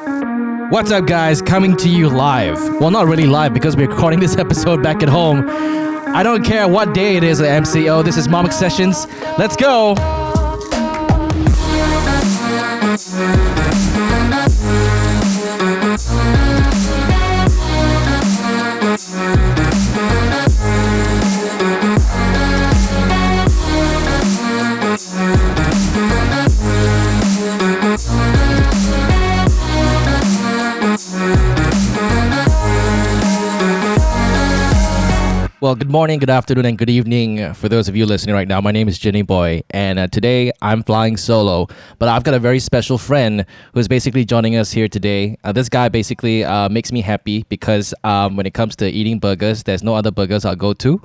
What's up, guys? Coming to you live. Well, not really live because we're recording this episode back at home. I don't care what day it is at MCO. This is Mamak Sessions. Let's go. Well, good morning, good afternoon, and good evening for those of you listening right now. My name is Jenny Boy, and today I'm flying solo. But I've got a very special friend who's basically joining us here today. This guy basically makes me happy because when it comes to eating burgers, there's no other burgers I'll go to.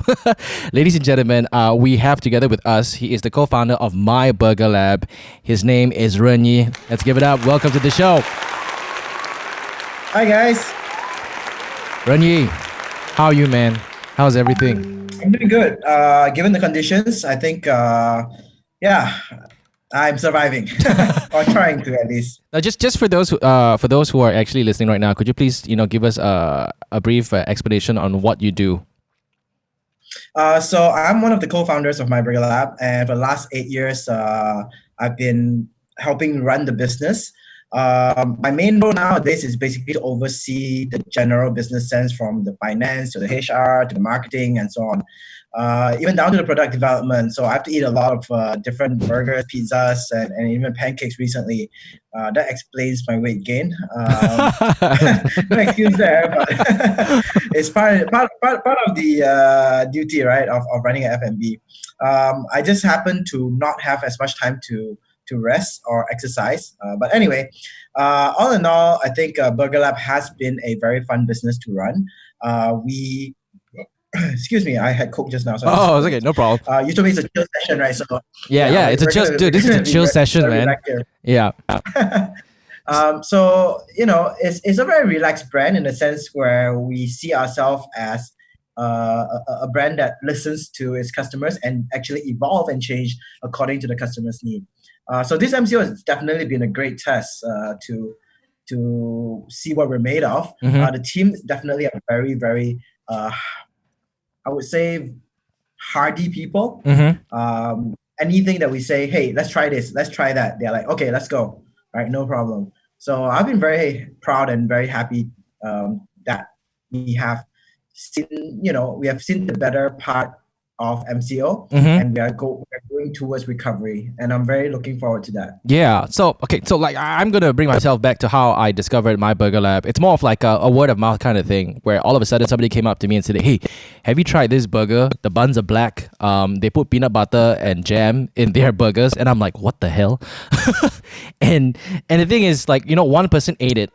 Ladies and gentlemen, we have together with us, he is the co-founder of MYBurgerlab. His name is RenYi. Let's give it up. Welcome to the show. Hi, guys. RenYi, how are you, man? How's everything? I'm doing good. Given the conditions, I think, I'm surviving or trying to at least. Now, just for those who are actually listening right now, could you please give us a brief explanation on what you do? So I'm one of the co-founders of MYBurgerlab, and for the last 8 years, I've been helping run the business. My main role nowadays is basically to oversee the general business sense, from the finance to the HR to the marketing and so on, even down to the product development. So I have to eat a lot of different burgers, pizzas, and even pancakes recently. That explains my weight gain. No excuse there, but it's part of the duty, right, of running an F&B. I just happen to not have as much time to rest or exercise. But anyway, all in all, I think Burger Lab has been a very fun business to run. Excuse me, I had Coke just now. So it's okay, no problem. You told me it's a chill session, right? So yeah, it's a chill, dude. This is a chill session, man. Yeah. So it's a very relaxed brand in the sense where we see ourselves as a brand that listens to its customers and actually evolve and change according to the customer's need. So this MCO has definitely been a great test to see what we're made of. Mm-hmm. The team is definitely a very, very, I would say, hardy people. Mm-hmm. Anything that we say, hey, let's try this, let's try that, they're like, okay, let's go. All right, no problem. So I've been very proud and very happy that we have seen the better part of MCO, mm-hmm. and we're going towards recovery, and I'm very looking forward to that. Yeah. So like I'm gonna bring myself back to how I discovered MYBurgerlab. It's more of like a word of mouth kind of thing, where all of a sudden somebody came up to me and said, "Hey, have you tried this burger? The buns are black. They put peanut butter and jam in their burgers," and I'm like, "What the hell?" and the thing is, like, one person ate it.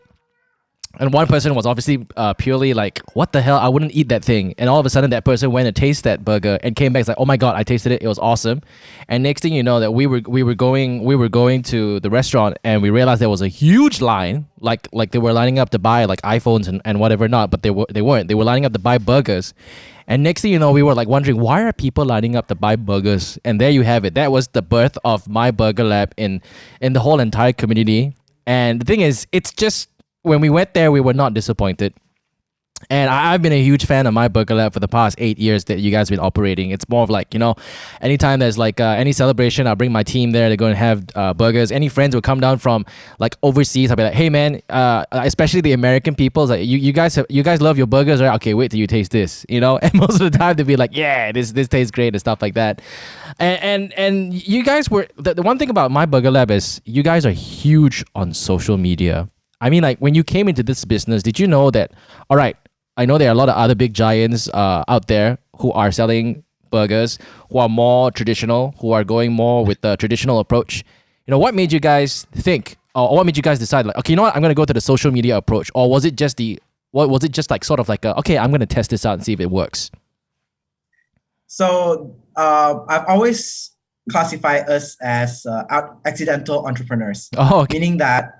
And one person was obviously purely like, what the hell? I wouldn't eat that thing. And all of a sudden, that person went and tasted that burger and came back. It's like, oh my god, I tasted it. It was awesome. And next thing you know, that we were going to the restaurant, and we realized there was a huge line. Like they were lining up to buy like iPhones and whatever not, but they weren't. They were lining up to buy burgers. And next thing you know, we were like wondering, why are people lining up to buy burgers? And there you have it. That was the birth of MYBurgerlab in the whole entire community. And the thing is, it's just, when we went there, we were not disappointed. And I've been a huge fan of MYBurgerlab for the past 8 years that you guys have been operating. It's more of like, anytime there's like any celebration, I'll bring my team there. They're going to have burgers. Any friends will come down from like overseas. I'll be like, hey man, especially the American people, like you guys love your burgers, right? Okay, wait till you taste this, And most of the time they'll be like, yeah, this tastes great and stuff like that. And you guys were, the one thing about MYBurgerlab is you guys are huge on social media. I mean, like, when you came into this business, did you know that, all right, I know there are a lot of other big giants out there who are selling burgers, who are more traditional, who are going more with the traditional approach. What made you guys think, or what made you guys decide, like, okay, you know what, I'm going to go to the social media approach? Or was it just like sort of like, okay, I'm going to test this out and see if it works? So I've always classify us as accidental entrepreneurs. Oh, okay. Meaning that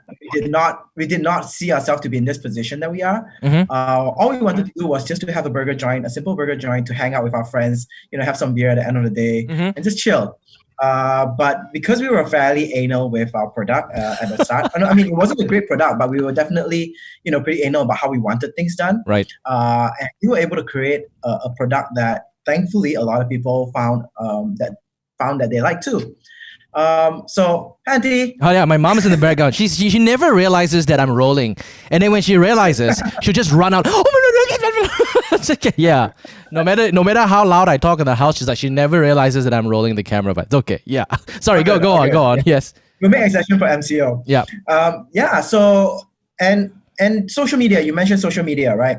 we did not see ourselves to be in this position that we are. Mm-hmm. All we wanted to do was just to have a simple burger joint, to hang out with our friends, have some beer at the end of the day, mm-hmm. and just chill. But because we were fairly anal with our product at the start, I mean, it wasn't a great product, but we were definitely, pretty anal about how we wanted things done. Right. And we were able to create a product that thankfully a lot of people found that they like too. So, Auntie. Oh yeah, my mom is in the background. She never realizes that I'm rolling, and then when she realizes, she'll just run out. Oh my god! It's okay. Yeah, no matter how loud I talk in the house, she's like she never realizes that I'm rolling the camera. But it's okay. Yeah. Sorry. Go on. Go on. Yes. We'll make exception for MCO. Yeah. Yeah. So and social media. You mentioned social media, right?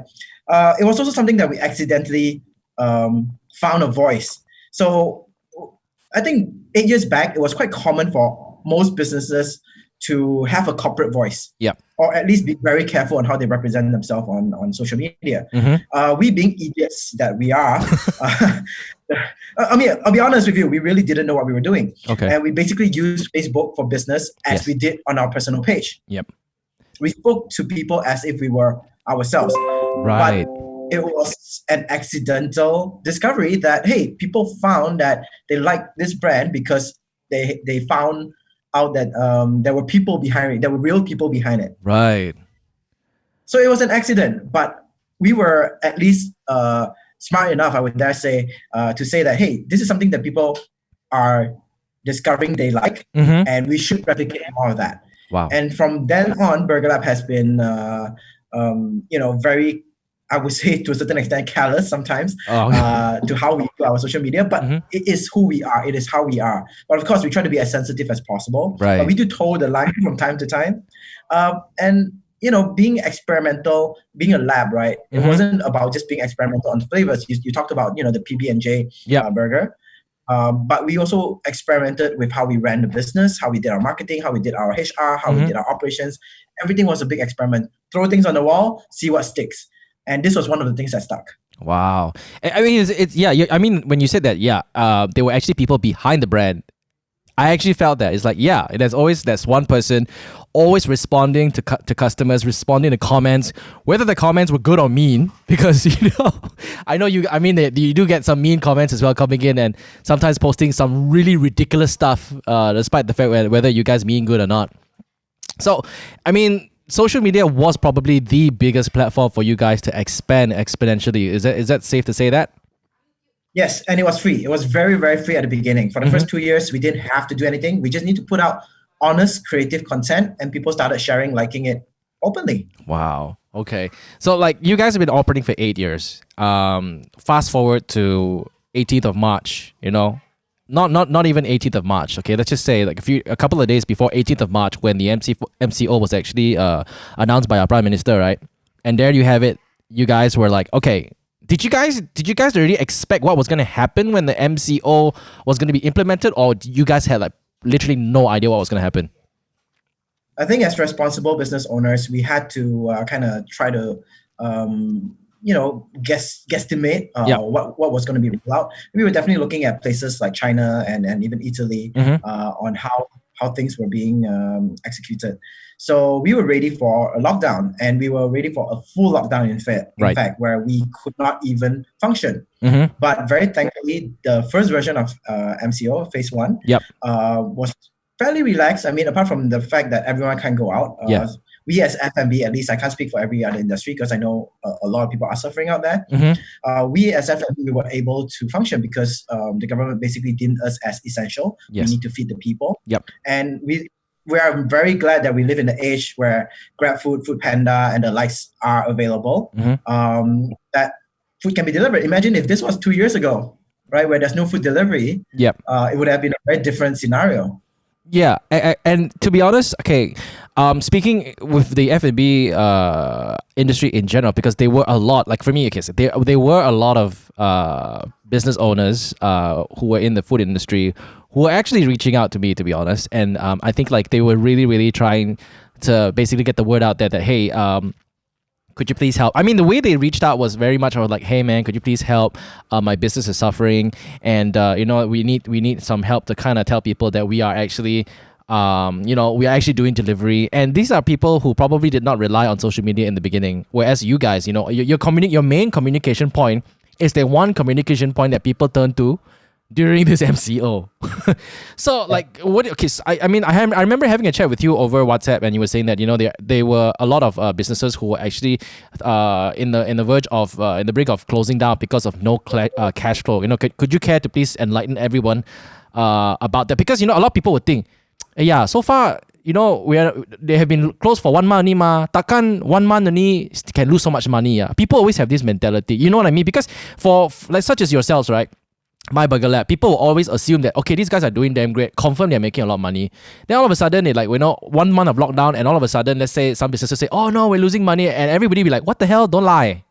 It was also something that we accidentally found a voice. So I think 8 years back, it was quite common for most businesses to have a corporate voice. Yeah. Or at least be very careful on how they represent themselves on social media. Mm-hmm. We being idiots that we are, I mean, I'll be honest with you, we really didn't know what we were doing. Okay. And we basically used Facebook for business as we did on our personal page. Yep. We spoke to people as if we were ourselves. Right. But it was an accidental discovery that, hey, people found that they liked this brand because they found out that there were people behind it. There were real people behind it. Right. So it was an accident, but we were at least smart enough, I would dare say, to say that, hey, this is something that people are discovering they like, and we should replicate more of that. Wow. And from then on, BurgerLab has been, very, I would say to a certain extent, callous sometimes to how we do our social media, but it is who we are. It is how we are. But of course, we try to be as sensitive as possible. Right. But we do toe the line from time to time. And, being experimental, being a lab, right? It wasn't about just being experimental on flavors. You talked about, the PB&J burger. But we also experimented with how we ran the business, how we did our marketing, how we did our HR, how we did our operations. Everything was a big experiment. Throw things on the wall, see what sticks. And this was one of the things that stuck. Wow. I mean, it's I mean, when you said that, there were actually people behind the brand. I actually felt that. It's like, there's one person always responding to customers, responding to comments, whether the comments were good or mean, because, I know you do get some mean comments as well coming in and sometimes posting some really ridiculous stuff, despite the fact whether you guys mean good or not. So, I mean, social media was probably the biggest platform for you guys to expand exponentially. Is that safe to say that? Yes, and it was free. It was very, very free at the beginning. For the first 2 years, we didn't have to do anything. We just need to put out honest, creative content, and people started sharing, liking it openly. Wow. Okay. So like you guys have been operating for 8 years. Fast forward to 18th of March, not even 18th of March. Okay, let's just say like a couple of days before 18th of March when the MCO was actually announced by our Prime Minister, right? And there you have it. You guys were like, okay, did you guys already expect what was going to happen when the MCO was going to be implemented, or you guys had like literally no idea what was going to happen? I think as responsible business owners, we had to kind of try to guesstimate what was going to be rolled out. We were definitely looking at places like China and even Italy on how things were being executed. So we were ready for a lockdown, and we were ready for a full lockdown in fact, where we could not even function. But very thankfully, the first version of MCO, phase 1, was fairly relaxed. I mean, apart from the fact that everyone can go out, we as F&B, at least I can't speak for every other industry because I know a lot of people are suffering out there. We as F&B, we were able to function because the government basically deemed us as essential. We need to feed the people. And we are very glad that we live in the age where GrabFood, Foodpanda, and the likes are available. That food can be delivered. Imagine if this was 2 years ago, right, where there's no food delivery. It would have been a very different scenario. Yeah, and to be honest, okay, speaking with the F&B industry in general, because there were a lot, like for me, okay, so there were a lot of business owners who were in the food industry who were actually reaching out to me, to be honest, and I think like they were really, really trying to basically get the word out there that, hey, could you please help? I mean, the way they reached out was very much like, hey man, could you please help? My business is suffering, and we need some help to kind of tell people that we are actually, we are actually doing delivery. And these are people who probably did not rely on social media in the beginning. Whereas you guys, your main communication point is the one communication point that people turn to during this MCO. So like what? Okay, so I mean I remember having a chat with you over WhatsApp, and you were saying that they were a lot of businesses who were actually in the verge of in the brink of closing down because of no cash flow. Could you care to please enlighten everyone about that? Because a lot of people would think, yeah, so far they have been closed for 1 month only ma. Takkan 1 month only can lose so much money. Yeah, people always have this mentality. You know what I mean? Because for like such as yourselves, right? MYBurgerlab, people will always assume that okay, these guys are doing damn great. Confirm they're making a lot of money. Then all of a sudden, they 1 month of lockdown, and all of a sudden, let's say some businesses say, "Oh no, we're losing money," and everybody be like, "What the hell? Don't lie."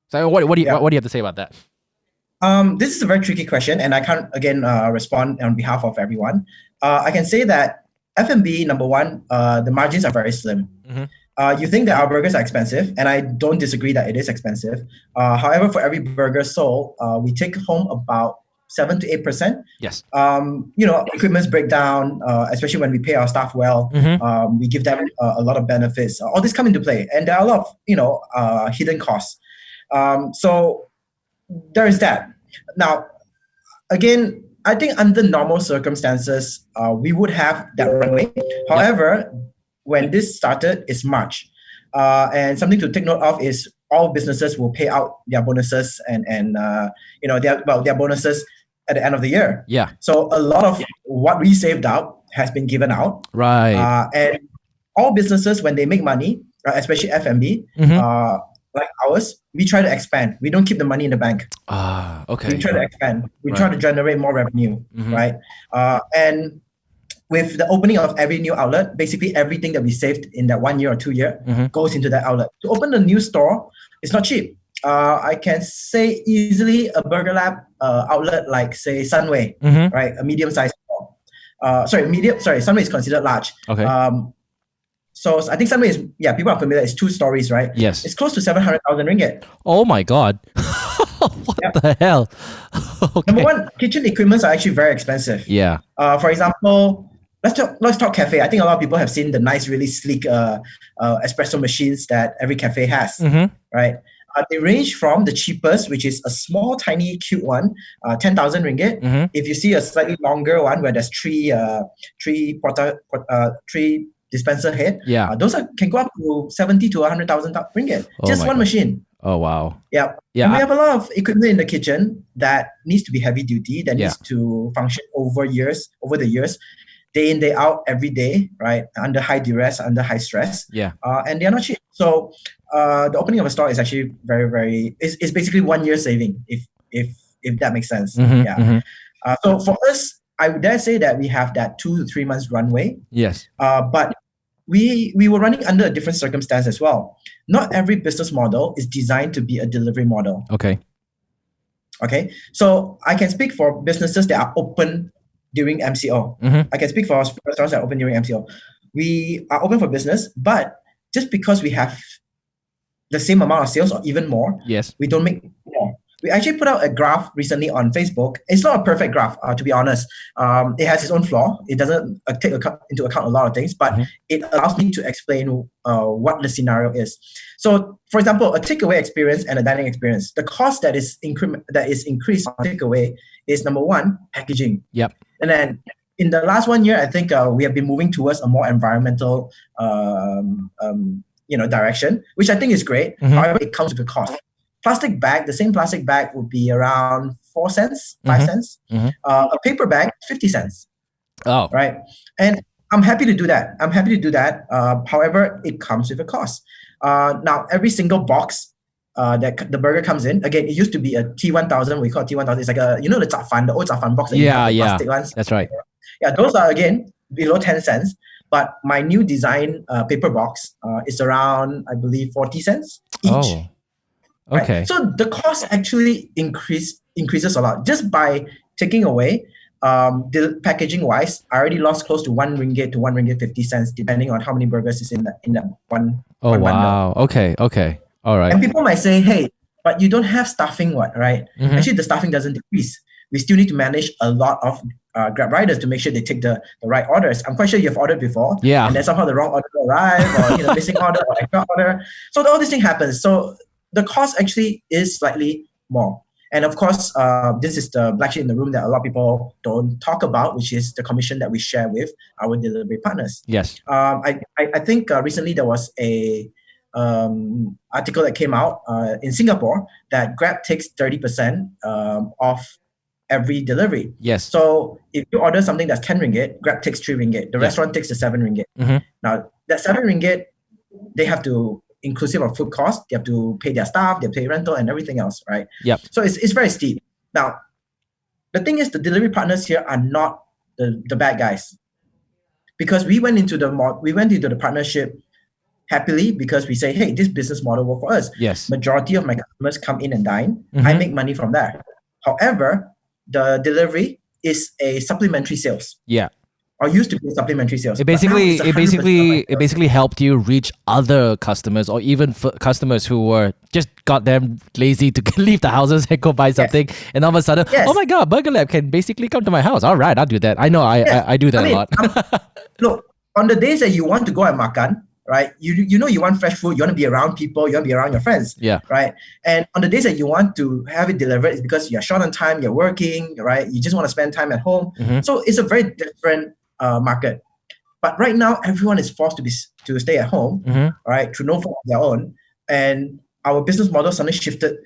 So what do you have to say about that? This is a very tricky question, and I can't again respond on behalf of everyone. I can say that F&B, number one, the margins are very slim. You think that our burgers are expensive, and I don't disagree that it is expensive. However, for every burger sold, we take home about 7 to 8%. Yes. Equipment's breakdown, especially when we pay our staff well, we give them a lot of benefits. All this come into play, and there are a lot of hidden costs. So there is that. Now, again, I think under normal circumstances, we would have that runway. However, when this started, it's March. And something to take note of is all businesses will pay out their bonuses and their bonuses at the end of the year. Yeah. So a lot of what we saved out has been given out. Right. And all businesses, when they make money, especially F&B, like ours, we try to expand. We don't keep the money in the bank. Okay. We try to expand. We try to generate more revenue, right? And with the opening of every new outlet, basically everything that we saved in that 1 year or 2 year goes into that outlet. To open a new store, it's not cheap. I can say easily a BurgerLab outlet like say Sunway, right? A medium-sized store. Sunway is considered large. Okay. So I think Sunway is, people are familiar, it's 2 stories, right? Yes. It's close to 700,000 ringgit. Oh my God. What the hell? Okay. Number one, kitchen equipments are actually very expensive. Yeah. For example, let's talk cafe. I think a lot of people have seen the nice, really sleek espresso machines that every cafe has, right? They range from the cheapest, which is a small, tiny, cute one, 10,000 ringgit. If you see a slightly longer one where there's three dispenser head, those can go up to 70 to 100,000 ringgit. Just one machine. Oh wow. Yeah. And we have a lot of equipment in the kitchen that needs to be heavy duty, that needs to function over the years, day in, day out, every day, right? Under high duress, under high stress. Yeah. And they're not cheap. So the opening of a store is actually very, very, it's basically 1 year saving, if that makes sense. So for us, I would dare say that we have that 2 to 3 months runway. Yes. But we were running under a different circumstance as well. Not every business model is designed to be a delivery model. Okay. So I can speak for businesses that are open during MCO. I can speak for restaurants that are open during MCO. We are open for business, but just because we have the same amount of sales or even more, we don't make more. We actually put out a graph recently on Facebook. It's not a perfect graph, to be honest. It has its own flaw. It doesn't take into account a lot of things, but it allows me to explain what the scenario is. So, for example, a takeaway experience and a dining experience. The cost that is increased on takeaway is number one, packaging. Yep. And then in the last 1 year, I think we have been moving towards a more environmental direction, which I think is great. However, it comes with a cost. The same plastic bag would be around 4 cents, 5 cents. A paper bag, 50 cents. Oh. Right. And I'm happy to do that. However, it comes with a cost. Now, every single box that the burger comes in, again, it used to be a T1000. We call it T1000. It's like the zap fan, the old zap fan box. The plastic ones. That's right. Yeah, those are, again, below 10 cents. But my new design paper box is around, I believe, 40 cents each. Oh. Okay. Right? So the cost actually increases a lot just by taking away the packaging wise. I already lost close to 1 ringgit to 1 ringgit 50 cents depending on how many burgers is in that one. Oh one wow! Bundle. Okay. All right. And people might say, "Hey, but you don't have staffing, what? Right? Actually, the staffing doesn't decrease. We still need to manage a lot of Grab riders to make sure they take the right orders. I'm quite sure you've ordered before. Yeah. And then somehow the wrong order arrived, or missing order or extra order. So all this thing happens. So the cost actually is slightly more. And of course, this is the black sheep in the room that a lot of people don't talk about, which is the commission that we share with our delivery partners. Yes. I think recently there was a article that came out in Singapore that Grab takes 30% off every delivery. Yes. So if you order something that's 10 ringgit, Grab takes 3 ringgit. The restaurant takes the 7 ringgit. Now, that 7 ringgit, they have to, inclusive of food costs, they have to pay their staff, they pay rental and everything else, right? Yep. So it's very steep. Now, the thing is, the delivery partners here are not the bad guys, because we went into the partnership happily because we say, hey, this business model works for us. Yes. Majority of my customers come in and dine. I make money from there. However, the delivery is a supplementary sales. Yeah. Or used to be supplementary sales. It basically helped you reach other customers, or even customers who were just goddamn lazy to leave the houses and go buy something, and all of a sudden, oh my god, BurgerLab can basically come to my house. All right, I'll do that. I know, I do that a lot. Look, on the days that you want to go and makan, right? You know you want fresh food, you want to be around people, you want to be around your friends. Yeah. Right. And on the days that you want to have it delivered, it's because you're short on time, you're working, right? You just want to spend time at home. So it's a very different market. But right now, everyone is forced to stay at home, right? Through no fault of their own. And our business model suddenly shifted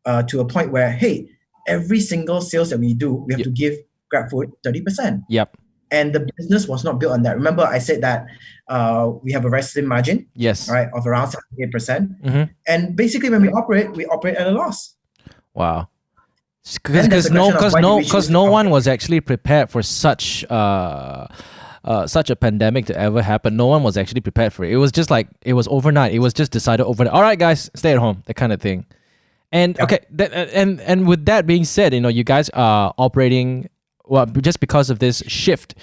to a point where, hey, every single sales that we do, we have to give GrabFood 30%. Yep. And the business was not built on that. Remember, I said that we have a very slim margin, yes, right, of around 78%. And basically, when we operate at a loss. Wow. Because no one was actually prepared for such a pandemic to ever happen. No one was actually prepared for it. It was just like, it was overnight. It was just decided overnight. All right, guys, stay at home. That kind of thing. And okay, and with that being said, you guys are operating, well, just because of this shift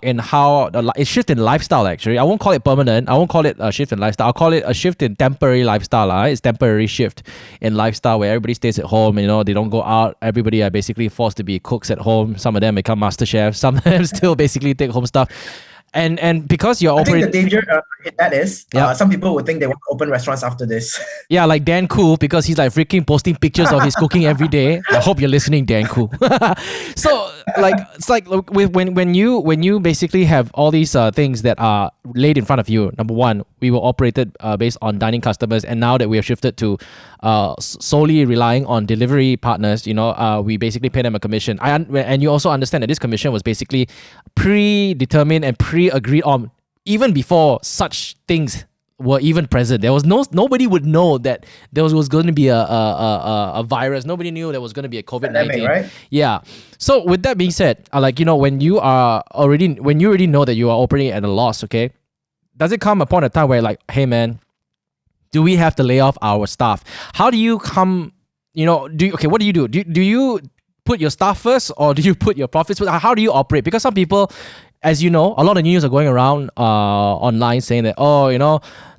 in how a shift in lifestyle. Actually, I won't call it permanent. I won't call it a shift in lifestyle. I'll call it a shift in temporary lifestyle. It's temporary shift in lifestyle where everybody stays at home. They don't go out. Everybody are basically forced to be cooks at home. Some of them become master chefs. Some of them still basically take home stuff. And because you're operating, I think the danger in that is some people would think they want to open restaurants after this. Yeah, like Dan Koo, because he's like freaking posting pictures of his cooking every day. I hope you're listening, Dan Koo. So like, it's like when you basically have all these things that are laid in front of you. Number one, we were operated based on dining customers, and now that we have shifted to solely relying on delivery partners, we basically pay them a commission. And you also understand that this commission was basically predetermined and pre-agreed on even before such things were even present. There was nobody would know that there was going to be a virus. Nobody knew there was going to be a COVID-19. Right? Yeah. So with that being said, when you already know that you are operating at a loss, okay, does it come upon a time where like, hey man, do we have to lay off our staff? How do you come? What do you do? Do you put your staff first, or do you put your profits first? How do you operate? Because some people, as you know, a lot of news are going around online saying that,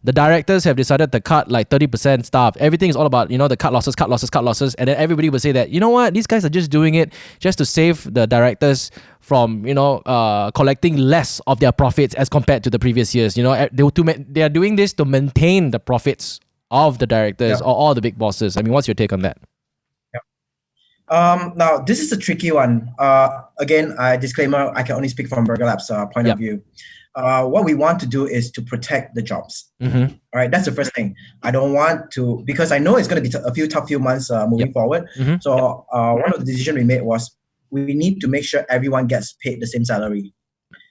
the directors have decided to cut like 30% staff. Everything is all about, the cut losses. And then everybody would say that, you know what, these guys are just doing it just to save the directors from, collecting less of their profits as compared to the previous years. They are doing this to maintain the profits of the directors or all the big bosses. I mean, what's your take on that? Now, this is a tricky one. Again, disclaimer, I can only speak from BurgerLab's point of view. What we want to do is to protect the jobs. All right, that's the first thing. I don't want to, because I know it's going to be a tough few months moving forward. So one of the decisions we made was we need to make sure everyone gets paid the same salary.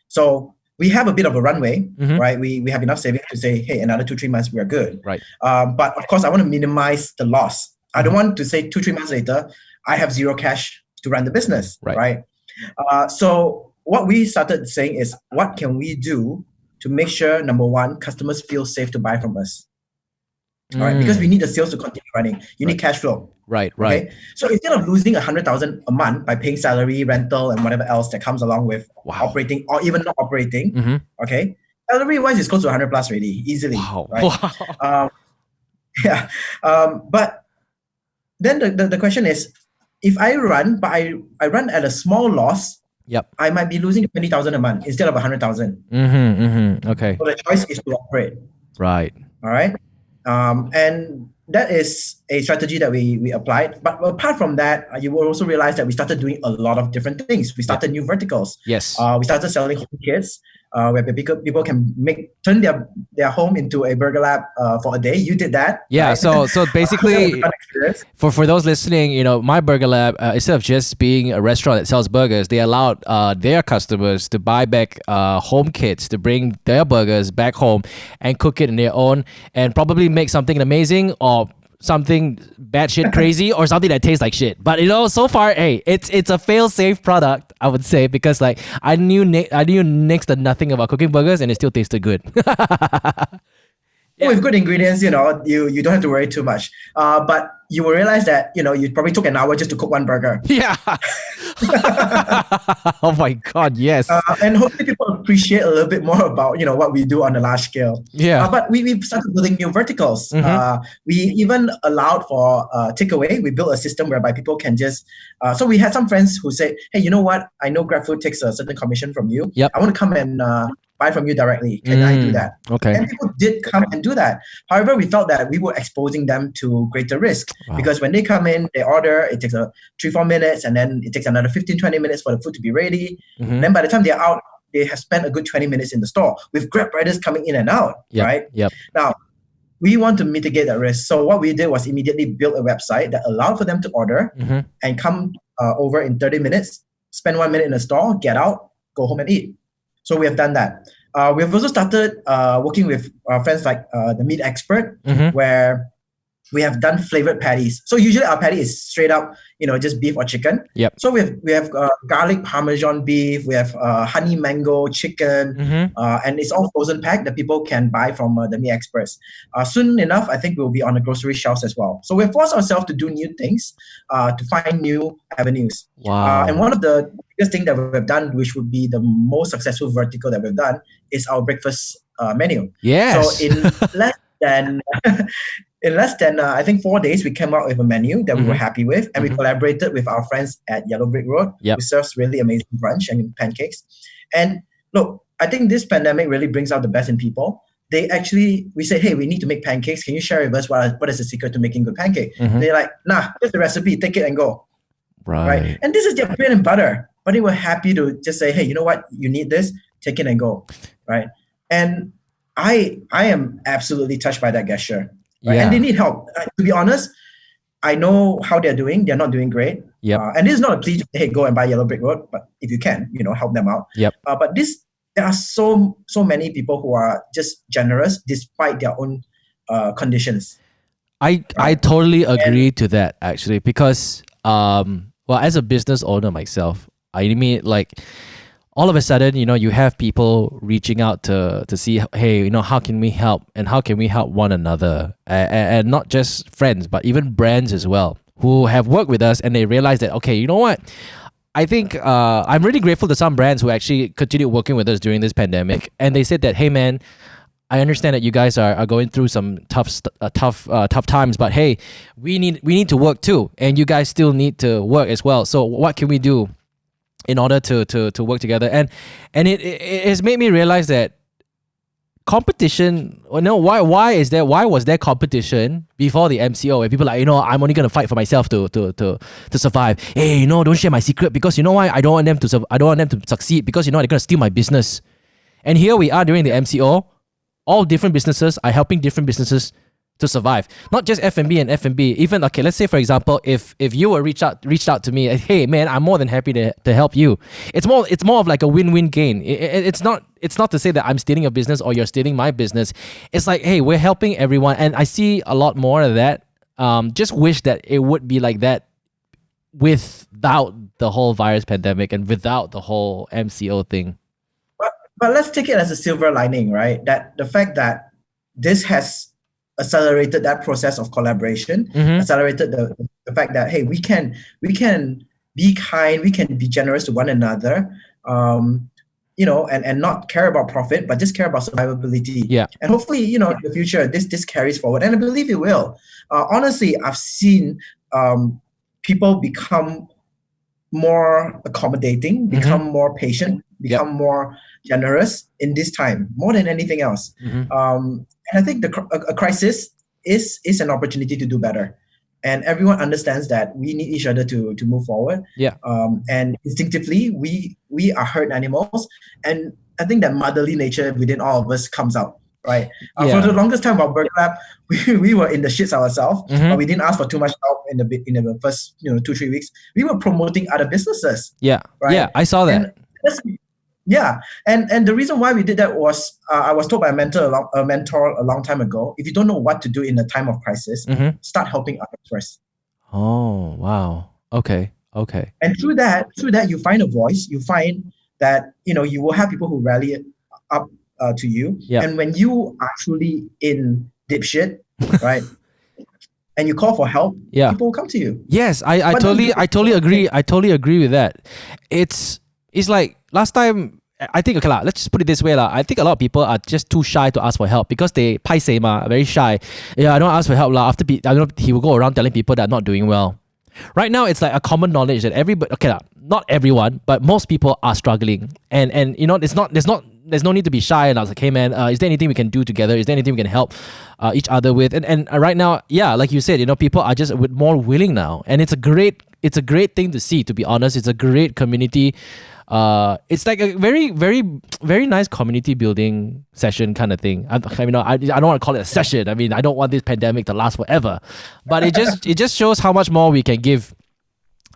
So we have a bit of a runway, right? We have enough savings to say, hey, another 2-3 months, we are good. Right. But of course, I want to minimize the loss. I don't want to say 2-3 months later, I have zero cash to run the business, right? So what we started saying is, what can we do to make sure, number one, customers feel safe to buy from us? All right, because we need the sales to continue running. You need cash flow. Right. Okay? So instead of losing 100,000 a month by paying salary, rental, and whatever else that comes along with operating or even not operating, okay, salary-wise is close to 100 plus already, easily. Right? But then the question is, if I run, but I run at a small loss, I might be losing 20,000 a month instead of 100,000. Okay. So the choice is to operate. Right. All right. And that is a strategy that we applied. But apart from that, you will also realize that we started doing a lot of different things. We started new verticals. Yes. We started selling home kits, where people can turn their home into a burger lab for a day. You did that. Yeah. Right? So basically, for those listening, MYBurgerlab, instead of just being a restaurant that sells burgers, they allowed their customers to buy back home kits to bring their burgers back home and cook it in their own, and probably make something amazing or something batshit crazy or something that tastes like shit. But so far, hey, it's a fail-safe product, I would say, because like I knew next to nothing about cooking burgers and it still tasted good. With good ingredients, you don't have to worry too much. But you will realize that, you probably took an hour just to cook one burger. Yeah. Oh my God, yes. And hopefully people appreciate a little bit more about, what we do on a large scale. Yeah. But we started building new verticals. Mm-hmm. We even allowed for takeaway. We built a system whereby people can just, so we had some friends who say, hey, you know what? I know GrabFood takes a certain commission from you. Yep. I want to come and buy from you directly. Can I do that? Okay. And people did come and do that. However, we felt that we were exposing them to greater risk. Wow. Because when they come in, they order, it takes 3-4 minutes, and then it takes another 15-20 minutes for the food to be ready. Mm-hmm. Then by the time they're out, they have spent a good 20 minutes in the store with Grab riders coming in and out, right? Yep. Now, we want to mitigate that risk. So what we did was immediately build a website that allowed for them to order and come over in 30 minutes, spend 1 minute in the store, get out, go home and eat. So we have done that. We have also started working with friends like the Meat Expert, where we have done flavored patties. So usually our patty is straight up, just beef or chicken. Yep. So we have garlic parmesan beef. We have honey mango chicken, and it's all frozen packed that people can buy from the Meat Experts. Soon enough, I think we'll be on the grocery shelves as well. So we've forced ourselves to do new things, to find new avenues. Wow. And one of the biggest things that we've done, which would be the most successful vertical that we've done, is our breakfast menu. Yes. So in less than I think 4 days, we came out with a menu that we were happy with, and we collaborated with our friends at Yellow Brick Road, who serves really amazing brunch and pancakes. And look, I think this pandemic really brings out the best in people. We say, hey, we need to make pancakes. Can you share with us what is the secret to making good pancake? They're like, nah, here's the recipe, take it and go. Right. And this is their bread and butter. But they were happy to just say, hey, you know what? You need this, take it and go. Right. And I am absolutely touched by that gesture. Right? And they need help. To be honest, I know how they're doing. They're not doing great. And this is not a plea to say, hey, go and buy Yellow Brick Road. But if you can, help them out. But there are so many people who are just generous despite their own conditions. I totally agree to that, actually, because as a business owner myself, I mean, like, all of a sudden, you have people reaching out to see, hey, how can we help, and how can we help one another, and not just friends, but even brands as well, who have worked with us, and they realize that, okay, you know what? I think I'm really grateful to some brands who actually continued working with us during this pandemic, and they said that, hey, man, I understand that you guys are going through some tough times, but hey, we need to work too, and you guys still need to work as well. So what can we do in order to work together? And it has made me realize that competition, why was there competition before the MCO, and people are like, I'm only gonna fight for myself to survive. Hey, don't share my secret, because why? I don't want them to succeed, because they're gonna steal my business. And here we are during the MCO, all different businesses are helping different businesses to survive. Not just F&B and F&B. Even, okay, let's say, for example, if you were reached out to me, hey man, I'm more than happy to help you. It's more of like a win-win gain. It's not to say that I'm stealing your business or you're stealing my business. It's like, hey, we're helping everyone, and I see a lot more of that. Just wish that it would be like that without the whole virus pandemic and without the whole MCO thing. But let's take it as a silver lining, right? That the fact that this has accelerated that process of collaboration, accelerated the fact that, hey, we can be kind, we can be generous to one another, and not care about profit, but just care about survivability. Yeah. And hopefully, in the future, this carries forward, and I believe it will. Honestly, I've seen people become more accommodating, become more patient, become more generous in this time, more than anything else. And I think a crisis is an opportunity to do better. And everyone understands that we need each other to move forward. Yeah. And instinctively, we are herd animals, and I think that motherly nature within all of us comes out, right? For the longest time about Burger Lab, we were in the shits ourselves, but we didn't ask for too much help in the first 2-3 weeks. We were promoting other businesses. Yeah, right? Yeah, I saw that. And the reason why we did that was I was told by a mentor a long time ago, if you don't know what to do in a time of crisis, start helping others first. Oh, wow. Okay. And through that, you find a voice. You find that you will have people who rally up to you. Yeah. And when you are truly in deep shit, right, and you call for help, people will come to you. Yes, I totally agree. I totally agree with that. It's like last time. I think, okay, let's just put it this way. I think a lot of people are just too shy to ask for help because they paiseh ma, very shy. Yeah, I don't ask for help. After I don't know, he will go around telling people that are not doing well. Right now, it's like a common knowledge that everybody, not everyone, but most people are struggling. And there's no need to be shy. And I was like, hey man, is there anything we can do together? Is there anything we can help each other with? And right now, like you said, people are just more willing now. And it's a great thing to see, to be honest. It's a great community. It's like a very, very, very nice community building session kind of thing. I don't want to call it a session. I mean, I don't want this pandemic to last forever, but it just shows how much more we can give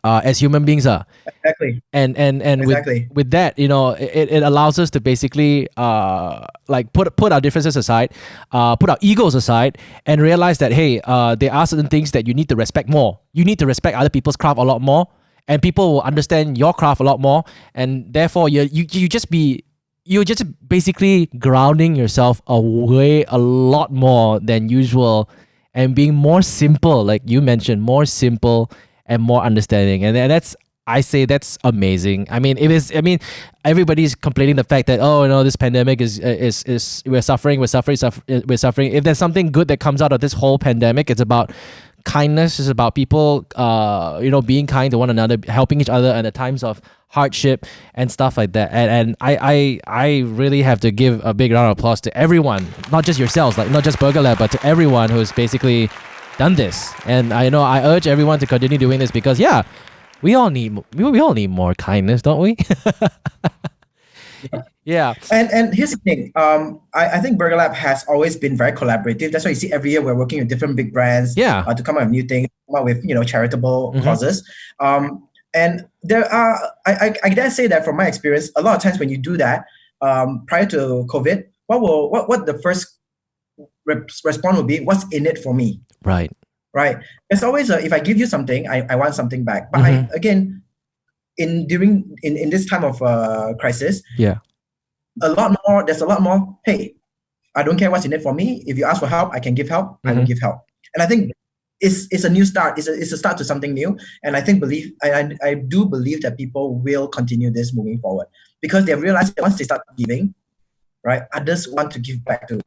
as human beings are. Exactly. And exactly. with that, it allows us to basically put our differences aside, put our egos aside, and realize that hey, there are certain things that you need to respect more. You need to respect other people's craft a lot more. And people will understand your craft a lot more, and therefore you're just basically grounding yourself a lot more than usual, and being more simple, like you mentioned, more simple and more understanding. And that's amazing. I mean, everybody's complaining the fact that this pandemic is we're suffering. If there's something good that comes out of this whole pandemic, it's about kindness. Is about people being kind to one another, helping each other in the times of hardship and stuff like that. And I really have to give a big round of applause to everyone, not just yourselves, like not just Burger Lab, but to everyone who's basically done this. And I urge everyone to continue doing this because we all need more kindness, don't we? Yeah. And here's the thing. I think Burger Lab has always been very collaborative. That's why you see every year we're working with different big brands to come up with new things, come up with charitable causes. And there are I dare say that from my experience, a lot of times when you do that, prior to COVID, what the first response will be? What's in it for me? Right. There's always if I give you something, I want something back. But in this time of crisis, there's a lot more, hey, I don't care what's in it for me. If you ask for help, I can give help. I will give help. And I think it's a new start. It's a start to something new. And I do believe that people will continue this moving forward because they realize that once they start giving, right, others want to give back too.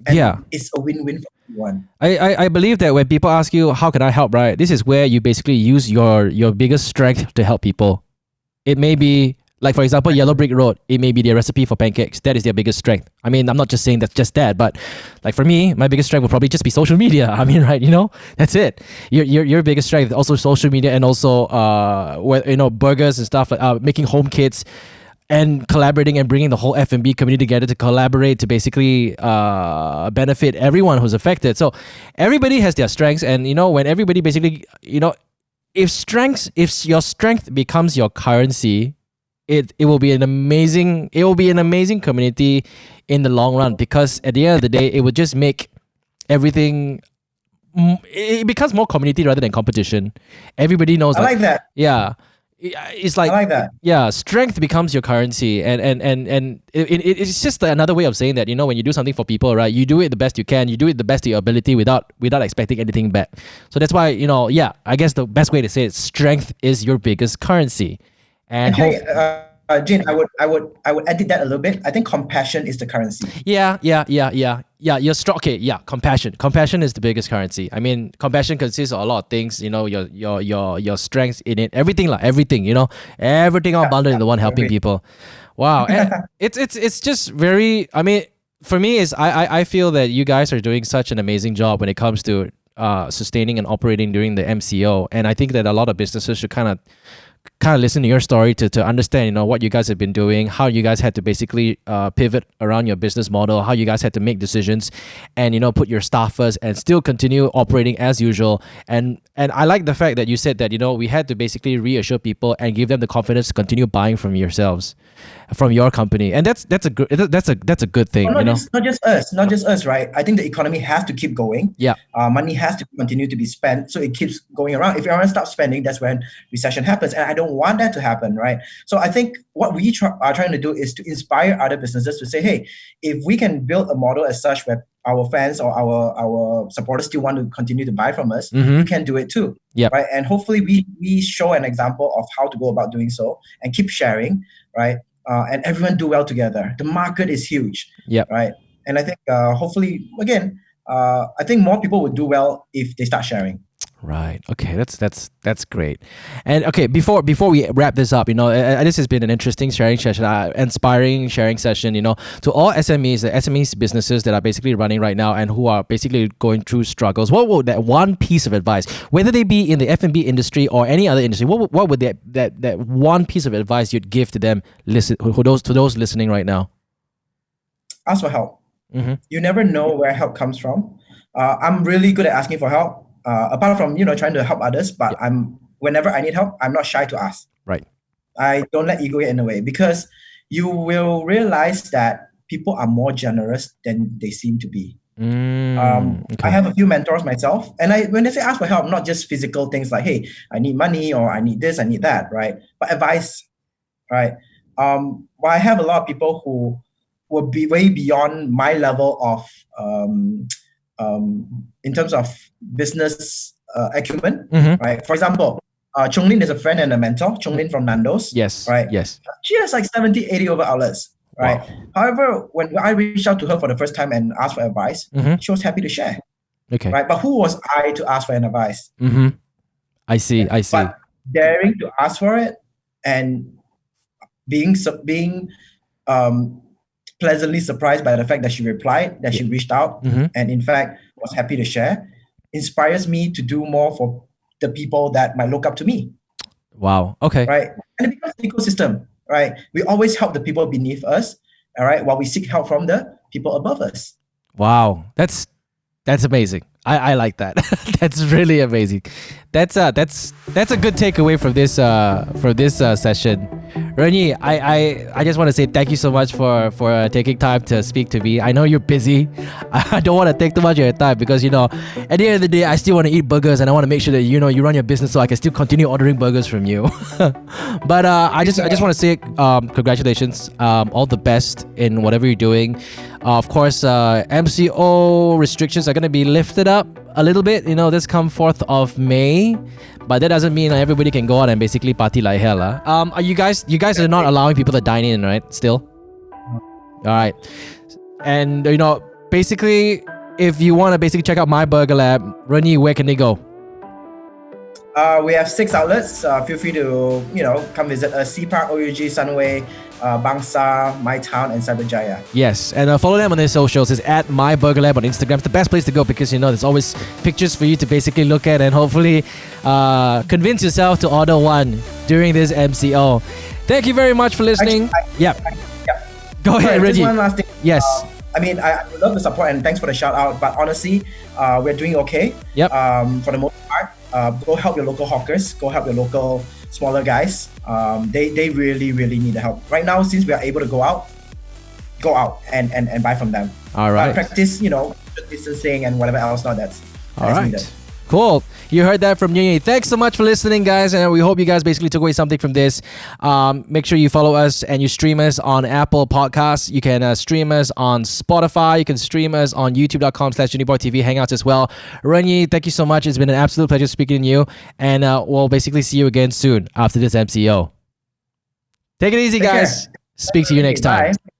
And it's a win-win for everyone. I believe that when people ask you, how can I help, right? This is where you basically use your biggest strength to help people. It may be, like for example, Yellow Brick Road, it may be their recipe for pancakes. That is their biggest strength. I mean, I'm not just saying that's just that, but like for me, my biggest strength would probably just be social media. I mean, right, that's it. Your biggest strength, also social media, and also burgers and stuff, like making home kits and collaborating and bringing the whole F&B community together to collaborate to basically benefit everyone who's affected. So everybody has their strengths, and when everybody basically, if your strength becomes your currency, it will be an amazing community in the long run, because at the end of the day, it would just make everything, it becomes more community rather than competition. Everybody knows. I like that. Yeah. It's like, I like that. Yeah, strength becomes your currency, and it's just another way of saying that when you do something for people, right, you do it the best you can, you do it the best of your ability without expecting anything back. So that's why I guess the best way to say it, strength is your biggest currency. And Jin, I would edit that a little bit. I think compassion is the currency. Yeah. You're strong. Okay, yeah. Compassion is the biggest currency. I mean, compassion consists of a lot of things. Your strengths in it, everything. Everything all bundled into one, helping people. Wow, and it's just very. I mean, for me is I feel that you guys are doing such an amazing job when it comes to sustaining and operating during the MCO, and I think that a lot of businesses should kind of listen to your story to understand, you know, what you guys have been doing, how you guys had to basically pivot around your business model, how you guys had to make decisions, and, you know, put your staff first and still continue operating as usual. And I like the fact that you said that, you know, we had to basically reassure people and give them the confidence to continue buying from yourselves, from your company, and that's a good thing, Well, you know. not just us, right? I think the economy has to keep going. Yeah. Money has to continue to be spent, so it keeps going around. If everyone stops spending, that's when recession happens, and I don't want that to happen, right? So I think what we are trying to do is to inspire other businesses to say, hey, if we can build a model as such where our fans or our supporters still want to continue to buy from us, you can do it too. Yep. Right? And hopefully we show an example of how to go about doing so and keep sharing, right? And everyone do well together. The market is huge, right? And I think hopefully, again, I think more people would do well if they start sharing. Right. Okay. That's great. And okay, before we wrap this up, you know, this has been an interesting sharing session, inspiring sharing session. You know, to all SMEs, the SMEs businesses that are basically running right now and who are basically going through struggles, what would that one piece of advice, whether they be in the F&B industry or any other industry, what would that one piece of advice you'd give to them? To those listening right now. Ask for help. You never know where help comes from. I'm really good at asking for help. Apart from, you know, trying to help others, but whenever I need help, I'm not shy to ask. Right. I don't let ego get in the way, because you will realize that people are more generous than they seem to be. I have a few mentors myself, and when they say ask for help, not just physical things like, hey, I need money or I need this, I need that, right? But advice, right? Well, I have a lot of people who will be way beyond my level of in terms of business acumen, right? For example, Chung Lin is a friend and a mentor. Chung Lin from Nando's. Yes. Right? Yes. She has like 70, 80 over outlets, right? Wow. However, when I reached out to her for the first time and asked for advice, she was happy to share. Okay. Right? But who was I to ask for an advice? I see. But daring to ask for it and being pleasantly surprised by the fact that she replied, that she reached out, and in fact was happy to share, inspires me to do more for the people that might look up to me. Wow. Okay. Right. And it becomes an ecosystem, right? We always help the people beneath us, all right, while we seek help from the people above us. Wow. That's amazing. I like that. That's really amazing. That's a good takeaway from this session. RenYi, I just want to say thank you so much for taking time to speak to me. I know you're busy. I don't want to take too much of your time because, you know, at the end of the day, I still want to eat burgers and I want to make sure that, you know, you run your business so I can still continue ordering burgers from you. But I just want to say congratulations. All the best in whatever you're doing. Of course, MCO restrictions are going to be lifted up a little bit, you know, this come 4th of May, but that doesn't mean everybody can go out and basically party like hell. Are you guys are not allowing people to dine in, right? Still? All right. And, you know, basically, if you want to basically check out MYBurgerlab, RenYi, where can they go? We have 6 outlets. Feel free to, you know, come visit us. Sea Park, OUG, Sunway, Bangsa, My Town, and Cyberjaya. Yes, and follow them on their socials. It's at MYBurgerlab on Instagram. It's the best place to go because, you know, there's always pictures for you to basically look at and hopefully convince yourself to order one during this MCO. Thank you very much for listening. Go ahead, Reggie. RenYi. One last thing. Yes. I mean, I love the support and thanks for the shout out. But honestly, we're doing okay. Yep. For the most part, go help your local hawkers. Go help your local smaller guys. They really, really need the help right now. Since we are able to go out and buy from them. All right. Practice, you know, distancing and whatever else. Now that's needed. Cool. You heard that from RenYi. Thanks so much for listening, guys, and we hope you guys basically took away something from this. Make sure you follow us and you stream us on Apple Podcasts. You can stream us on Spotify. You can stream us on youtube.com/UniBoyTV Hangouts as well. RenYi, thank you so much. It's been an absolute pleasure speaking to you, and we'll basically see you again soon after this MCO. Take it easy, guys. Speak to you next time. Bye.